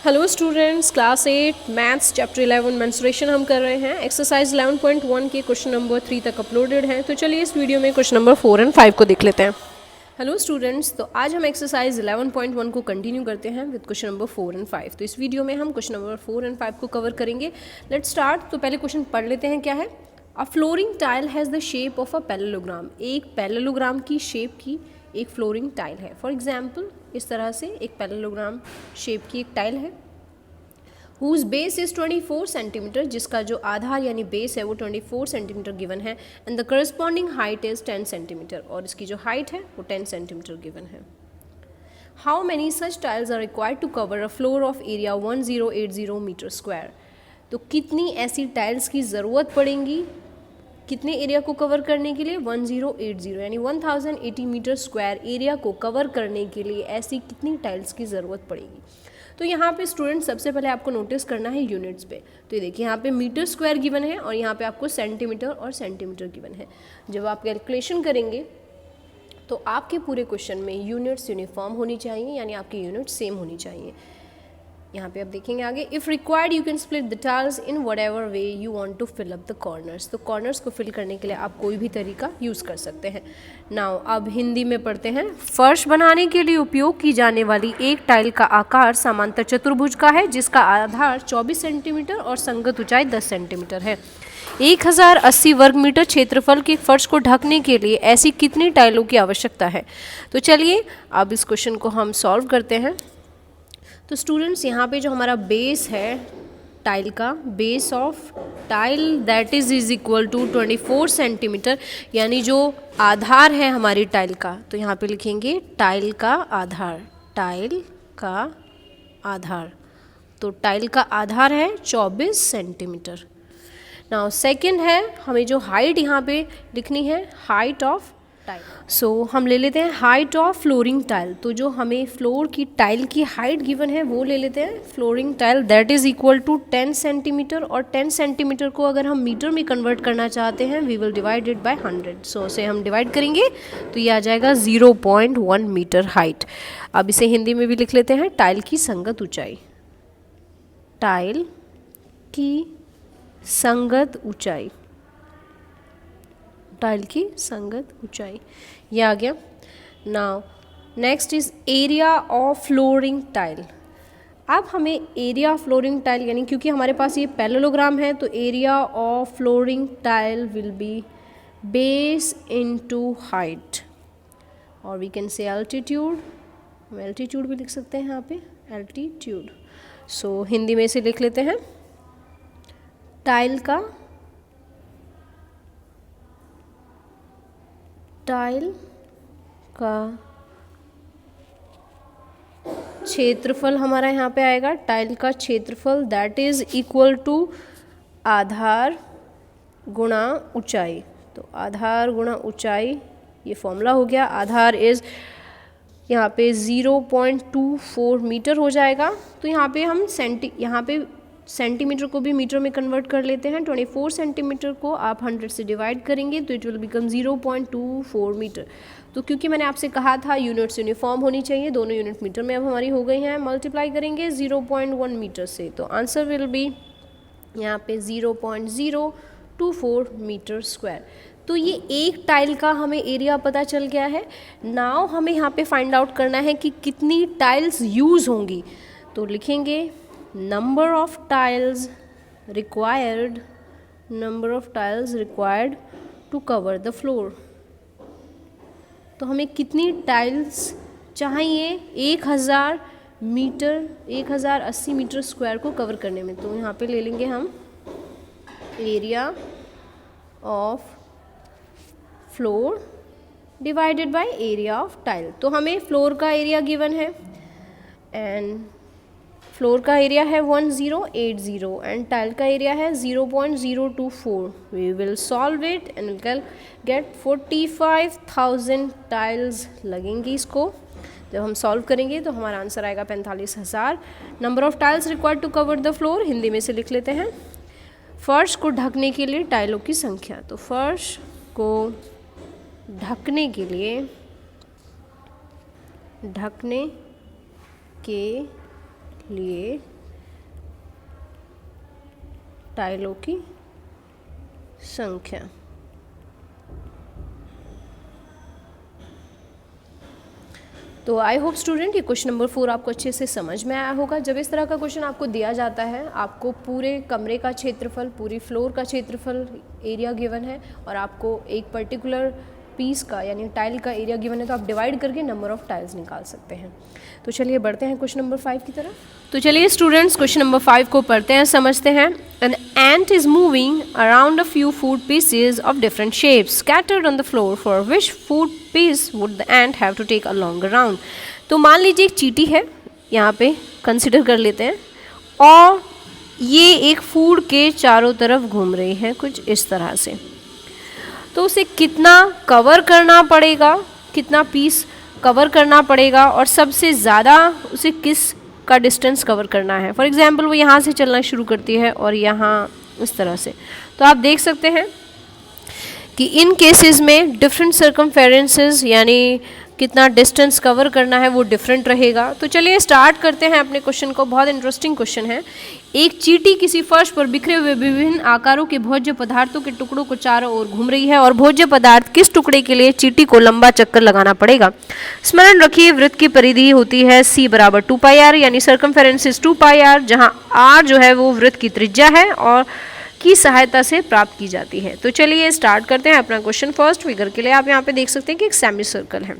Hello students, class 8 maths chapter 11 menstruation हम कर रहे हैं। एक्सरसाइज 11.1 के क्वेश्चन नंबर 3 तक अपलोडेड हैं। तो चलिए इस वीडियो में क्वेश्चन नंबर 4 और 5 को देख लेते हैं। हेलो स्टूडेंट्स, तो आज हम एक्सरसाइज 11.1 को कंटिन्यू करते हैं विद क्वेश्चन नंबर 4 और 5। तो इस वीडियो में हम क्वेश्चन नंबर 4 और 5 को कवर करेंगे। Let's start. तो पहले क्वेश्चन पढ़ लेते हैं। क्या है? A flooring tile has the shape of a parallelogram. एक पैरेललोग्राम की शेप की एक फ्लोरिंग टाइल है। फॉर एग्जाम्पल, इस तरह से एक पैरेललोग्राम शेप की एक टाइल है whose base is 24 सेंटीमीटर, जिसका जो आधार यानी बेस है वो 24 सेंटीमीटर गिवन है, and the corresponding height is 10 centimetre, और इसकी जो हाइट है वो 10 सेंटीमीटर गिवन है। How many such tiles are required to cover a floor of area 1080 metre square. तो कितनी ऐसी टाइल्स की ज़रूरत पड़ेंगी कितने एरिया को कवर करने के लिए? 1080 यानी 1080 मीटर स्क्वायर एरिया को कवर करने के लिए ऐसी कितनी टाइल्स की ज़रूरत पड़ेगी। तो यहाँ पे स्टूडेंट सबसे पहले आपको नोटिस करना है यूनिट्स पे। तो ये देखिए, यहाँ पे मीटर स्क्वायर गिवन है और यहाँ पे आपको सेंटीमीटर और सेंटीमीटर गिवन है। जब आप कैलकुलेशन करेंगे तो आपके पूरे क्वेश्चन में यूनिट्स यूनिफॉर्म होनी चाहिए, यानी आपकी यूनिट सेम होनी चाहिए। यहाँ पे आप देखेंगे आगे, if required you can split the tiles in whatever way you want to fill up the corners. तो कॉर्नर्स को फिल करने के लिए आप कोई भी तरीका यूज़ कर सकते हैं। नाउ अब हिंदी में पढ़ते हैं। फर्श बनाने के लिए उपयोग की जाने वाली एक टाइल का आकार समांतर चतुर्भुज का है, जिसका आधार 24 सेंटीमीटर और संगत ऊंचाई 10 सेंटीमीटर है। 1080 वर्ग मीटर क्षेत्रफल के फर्श को ढकने के लिए ऐसी कितनी टाइलों की आवश्यकता है। तो चलिए अब इस क्वेश्चन को हम सॉल्व करते हैं। तो स्टूडेंट्स, यहाँ पे जो हमारा बेस है टाइल का, base of tile that is equal to 24 centimetre, यानी जो आधार है हमारी टाइल का, तो यहाँ पे लिखेंगे टाइल का आधार। टाइल का आधार, तो टाइल का आधार है 24 सेंटीमीटर। नाउ सेकंड है, हमें जो हाइट यहाँ पे लिखनी है, हाइट ऑफ टाइल। सो हम ले लेते हैं हाइट ऑफ फ्लोरिंग टाइल। तो जो हमें फ्लोर की टाइल की हाइट गिवन है वो ले लेते हैं। Flooring tile that is equal to 10 centimetre, और 10 सेंटीमीटर को अगर हम मीटर में कन्वर्ट करना चाहते हैं we will divide it by 100। So उसे हम डिवाइड करेंगे तो ये आ जाएगा 0.1 मीटर हाइट। अब इसे हिंदी में भी लिख लेते हैं, टाइल की संगत ऊंचाई। टाइल की संगत ऊंचाई, टाइल की संगत ऊंचाई, ये आ गया। Now next is area of flooring tile. अब हमें एरिया ऑफ फ्लोरिंग टाइल, यानी क्योंकि हमारे पास ये पैरेललोग्राम है तो area of flooring tile will be base into height, और वी कैन से एल्टीट्यूड। हम एल्टीट्यूड भी लिख सकते हैं यहाँ पे, एल्टीट्यूड। सो हिंदी में इसे लिख लेते हैं, टाइल का क्षेत्रफल हमारा यहाँ पे आएगा। टाइल का क्षेत्रफल दैट इज इक्वल टू आधार गुणा ऊंचाई। तो आधार गुणा ऊंचाई, ये फॉर्मूला हो गया। आधार इज यहाँ पे 0.24 मीटर हो जाएगा। तो यहाँ पे हम सेंटीमीटर को भी मीटर में कन्वर्ट कर लेते हैं। 24 सेंटीमीटर को आप 100 से डिवाइड करेंगे तो इट विल बिकम 0.24 मीटर। तो क्योंकि मैंने आपसे कहा था यूनिट्स यूनिफॉर्म होनी चाहिए, दोनों यूनिट मीटर में अब हमारी हो गई हैं। मल्टीप्लाई करेंगे 0.1 मीटर से, तो आंसर विल बी यहाँ पे 0.024 मीटर स्क्वायर। तो ये एक टाइल का हमें एरिया पता चल गया है। नाउ हमें यहाँ पे फाइंड आउट करना है कि कितनी टाइल्स यूज़ होंगी। तो लिखेंगे number of tiles required to cover the floor। तो हमें कितनी टाइल्स चाहिए 1080 मीटर स्क्वायर को कवर करने में। तो यहाँ पे ले लेंगे हम area of floor divided by area of tile. तो हमें फ्लोर का एरिया गिवन है, एंड फ्लोर का एरिया है 1080 एंड टाइल का एरिया है 0.024। We will solve it and will get 45,000 tiles लगेंगी इसको। जब हम सॉल्व करेंगे तो हमारा आंसर आएगा 45,000। Number of tiles required to cover the floor, Hindi में से लिख लेते हैं, फर्श को ढकने के लिए टाइलों की संख्या। तो फर्श को ढकने के लिए टाइलों की संख्या। तो आई होप स्टूडेंट ये क्वेश्चन नंबर 4 आपको अच्छे से समझ में आया होगा। जब इस तरह का क्वेश्चन आपको दिया जाता है, आपको पूरे कमरे का क्षेत्रफल, पूरी फ्लोर का क्षेत्रफल एरिया गिवन है और आपको एक पर्टिकुलर पीस का यानी टाइल का एरिया गिवन है, तो आप डिवाइड करके नंबर ऑफ टाइल्स निकाल सकते हैं। तो चलिए बढ़ते हैं क्वेश्चन नंबर 5 की तरफ। तो चलिए स्टूडेंट्स क्वेश्चन नंबर 5 को पढ़ते हैं, समझते हैं। An ant is moving around a few food pieces of different shapes scattered on the floor, for which food piece would the ant have to take a longer round. तो मान लीजिए एक चींटी है, यहाँ पे कंसिडर कर लेते हैं, और ये एक फूड के चारों तरफ घूम रही है कुछ इस तरह से। तो उसे कितना कवर करना पड़ेगा, कितना पीस कवर करना पड़ेगा, और सबसे ज़्यादा उसे किस का डिस्टेंस कवर करना है। फॉर एग्जांपल वो यहाँ से चलना शुरू करती है और यहाँ इस तरह से। तो आप देख सकते हैं कि इन केसेस में डिफरेंट सर्कमफेरेंसेस यानी कितना डिस्टेंस कवर करना है वो डिफरेंट रहेगा। तो चलिए स्टार्ट करते हैं अपने क्वेश्चन को। बहुत इंटरेस्टिंग क्वेश्चन है। एक चींटी किसी फर्श पर बिखरे हुए विभिन्न आकारों के भोज्य पदार्थों के टुकड़ों को चारों ओर घूम रही है, और भोज्य पदार्थ किस टुकड़े के लिए चींटी को लंबा चक्कर लगाना पड़ेगा। स्मरण रखिए वृत्त की परिधि होती है c बराबर 2πr, यानी सर्कमफेरेंस इज 2πr, जहां r जो है वो वृत्त की त्रिज्या है और की सहायता से प्राप्त की जाती है। तो चलिए स्टार्ट करते हैं अपना क्वेश्चन। फर्स्ट फिगर के लिए आप यहाँ पे देख सकते हैं कि एक सेमी सर्कल है।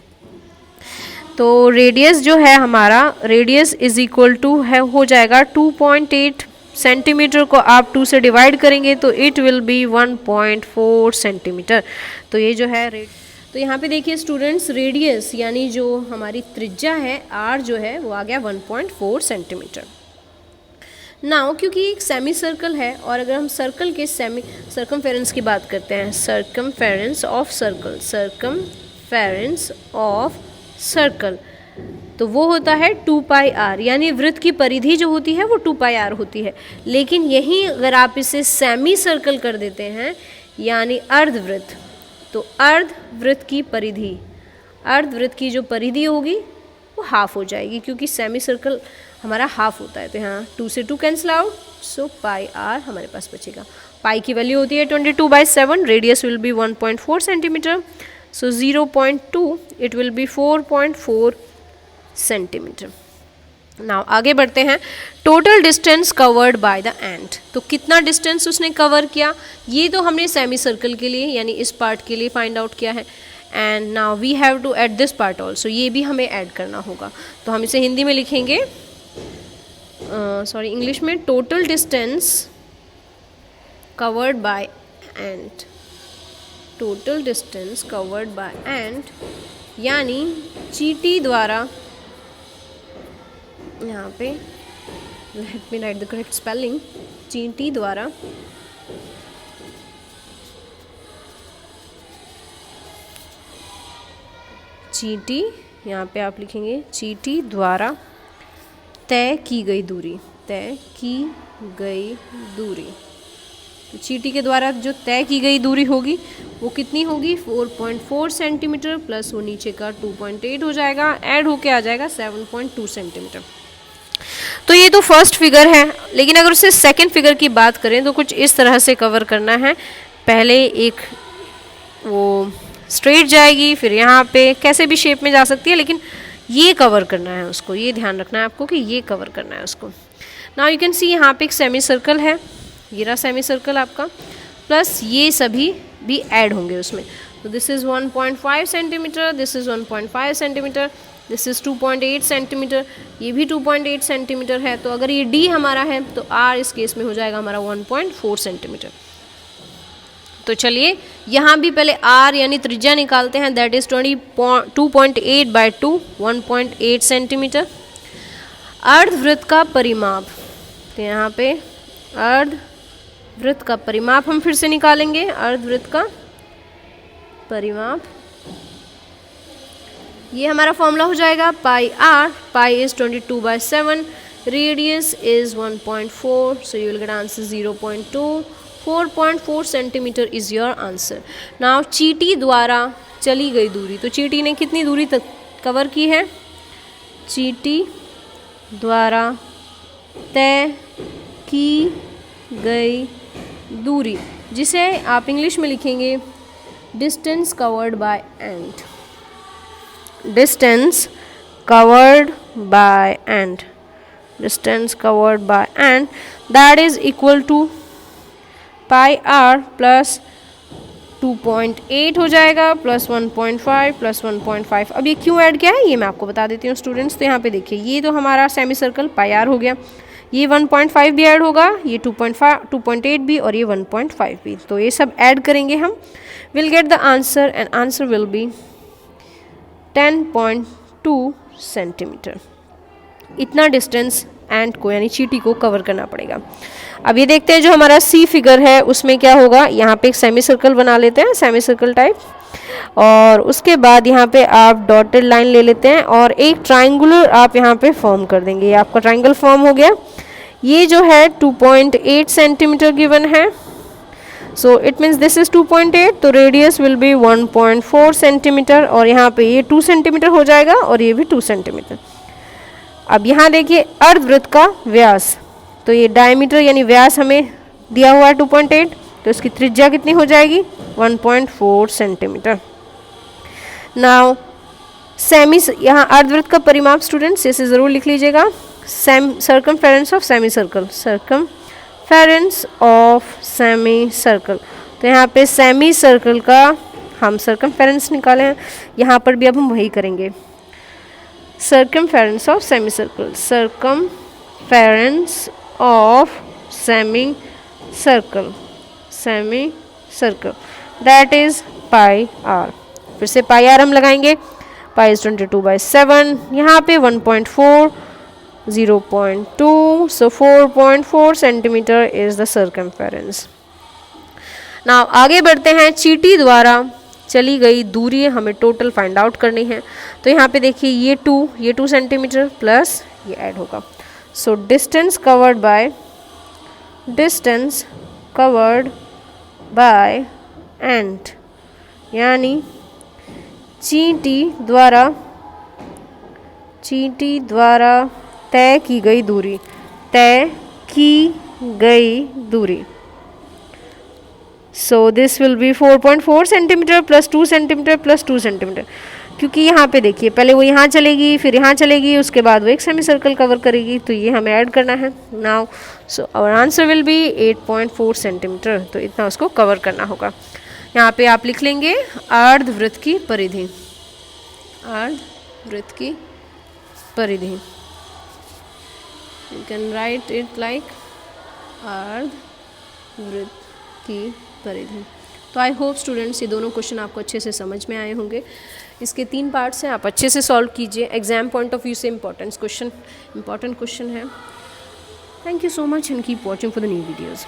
तो रेडियस जो है हमारा, रेडियस इज इक्वल टू है हो जाएगा 2.8 सेंटीमीटर को आप 2 से डिवाइड करेंगे तो इट विल बी 1.4 सेंटीमीटर। तो ये जो है तो यहाँ पे देखिए स्टूडेंट्स, रेडियस यानी जो हमारी त्रिज्या है r जो है वो आ गया 1.4 सेंटीमीटर। नाउ क्योंकि एक सेमी सर्कल है, और अगर हम सर्कल के सर्कमफेरेंस की बात करते हैं, circumference of circle, circumference of circle, तो वो होता है 2πr, यानी वृत्त की परिधि जो होती है वो 2πr होती है। लेकिन यहीं अगर आप इसे सेमी सर्कल कर देते हैं यानी अर्धवृत्त, तो अर्धवृत्त की परिधि, अर्धवृत्त की जो परिधि होगी वो हाफ हो जाएगी, क्योंकि सेमी सर्कल हमारा हाफ होता है। तो यहाँ 2 से 2 कैंसिल आउट, सो πr हमारे पास बचेगा। पाई की वैल्यू होती है 22/7, radius will be 1.4 centimetre, so 0.2 it will be 4.4 centimetre. Now आगे बढ़ते हैं। Total distance covered by the ant, तो कितना डिस्टेंस उसने कवर किया, ये तो हमने सेमी सर्कल के लिए यानी इस पार्ट के लिए फाइंड आउट किया है। And now we have to add this part also, ये भी हमें ऐड करना होगा। तो हम इसे हिंदी में लिखेंगे, सॉरी इंग्लिश में, total distance covered by ant, total distance covered by ant, यानी चींटी द्वारा, यहाँ पे let me write the correct spelling, चींटी द्वारा चींटी, यहाँ पे आप लिखेंगे चींटी द्वारा तय की गई दूरी, तय की गई दूरी। तो चींटी के द्वारा जो तय की गई दूरी होगी वो कितनी होगी, 4.4 सेंटीमीटर प्लस वो नीचे का 2.8 हो जाएगा, ऐड होके आ जाएगा 7.2 सेंटीमीटर। तो ये तो फर्स्ट फिगर है, लेकिन अगर उससे सेकंड फिगर की बात करें तो कुछ इस तरह से कवर करना है। पहले एक वो स्ट्रेट जाएगी, फिर यहाँ पे कैसे भी शेप में जा सकती है, लेकिन ये कवर करना है उसको, ये ध्यान रखना है आपको कि ये कवर करना है उसको। नाउ यू कैन सी यहाँ पे एक सेमी सर्कल है, ये रहा सेमी सर्कल आपका, प्लस ये सभी भी ऐड होंगे उसमें। तो this is 1.5 centimetre, this is 1.5 centimetre, this is 2.8 centimetre, ये भी 2.8 सेंटीमीटर है। तो अगर ये D हमारा है तो R इस केस में हो जाएगा हमारा 1.4 सेंटीमीटर। तो चलिए यहाँ भी पहले R यानी त्रिज्या निकालते हैं, दैट इज़ 2.8/2, 1.8 सेंटीमीटर। अर्धवृत्त का परिमाप, तो यहाँ पे अर्धवृत्त का परिमाप हम फिर से निकालेंगे। अर्धवृत्त का परिमाप, ये हमारा फॉर्मूला हो जाएगा πr, pi is 22/7, radius is 1.4, so you will get answer 0.2, 4.4 centimetre is your answer. Now चींटी द्वारा चली गई दूरी, तो चींटी ने कितनी दूरी तक कवर की है, चींटी द्वारा तय की गई दूरी, जिसे आप इंग्लिश में लिखेंगे distance covered by ant, distance covered by ant, distance covered by ant, that is equal to pi r plus 2.8 हो जाएगा प्लस 1.5 प्लस 1.5। अब ये क्यों ऐड किया है ये मैं आपको बता देती हूँ स्टूडेंट्स। तो यहाँ पे देखिए ये तो हमारा सेमी सर्कल पाई आर हो गया, ये 1.5 भी ऐड होगा, ये 2.8 भी और ये 1.5 भी, तो ये सब ऐड करेंगे हम, will get the answer and answer will B 10.2 centimetre. इतना डिस्टेंस एंट को यानी चींटी को कवर करना पड़ेगा। अब ये देखते हैं जो हमारा सी फिगर है उसमें क्या होगा। यहाँ पे एक सेमी सर्कल बना लेते हैं, सेमी सर्कल टाइप, और उसके बाद यहाँ पे आप डॉटेड लाइन ले लेते हैं और एक ट्राइंगुलर आप यहाँ पे फॉर्म कर देंगे। ये आपका ट्राइंगल फॉर्म हो गया। ये जो है 2.8 सेंटीमीटर गिवन है, so it means this is 2.8, तो रेडियस विल बी 1.4 सेंटीमीटर, और यहाँ पे ये 2 सेंटीमीटर हो जाएगा और ये भी 2 सेंटीमीटर। अब यहाँ देखिए अर्धवृत्त का व्यास, तो ये डायमीटर यानी व्यास हमें दिया हुआ है 2.8, तो इसकी त्रिज्या कितनी हो जाएगी 1.4 सेंटीमीटर। नाउ सेमी, यहाँ अर्धवृत्त का परिमाप स्टूडेंट्स इसे ज़रूर लिख लीजिएगा, circumference of semi circle, circumference of semi circle. तो यहाँ पे सेमी सर्कल का हम सर्कमफेरेंस निकाले हैं, यहाँ पर भी अब हम वही करेंगे, circumference of semicircle, circumference of semicircle, semicircle, that is pi r। फिर से pi r हम लगाएंगे, pi is 22/7, यहाँ पे 1.4, 0.2, so 4.4 centimetre is the circumference। Now आगे बढ़ते हैं, चींटी द्वारा चली गई दूरी हमें टोटल फाइंड आउट करनी है। तो यहाँ पे देखिए ये 2 सेंटीमीटर प्लस ये ऐड होगा, so distance covered by ant, यानी चींटी द्वारा तय की गई दूरी, so this will be 4.4 centimetre plus 2 centimetre plus 2 centimetre, क्योंकि यहाँ पे देखिए पहले वो यहाँ चलेगी फिर यहाँ चलेगी, उसके बाद वो एक सेमी सर्कल कवर करेगी, तो ये हमें ऐड करना है। Now so our answer will be 8.4 centimetre, तो इतना उसको कवर करना होगा। यहाँ पे आप लिख लेंगे अर्धवृत्त की परिधि, अर्धवृत्त की परिधि, you can write it like अर्धवृत्त की परिधि। तो आई होप स्टूडेंट्स ये दोनों क्वेश्चन आपको अच्छे से समझ में आए होंगे। इसके 3 पार्ट्स हैं, आप अच्छे से सॉल्व कीजिए, एग्जाम पॉइंट ऑफ व्यू से इंपॉर्टेंट क्वेश्चन है। Thank you so much and keep watching for the new videos.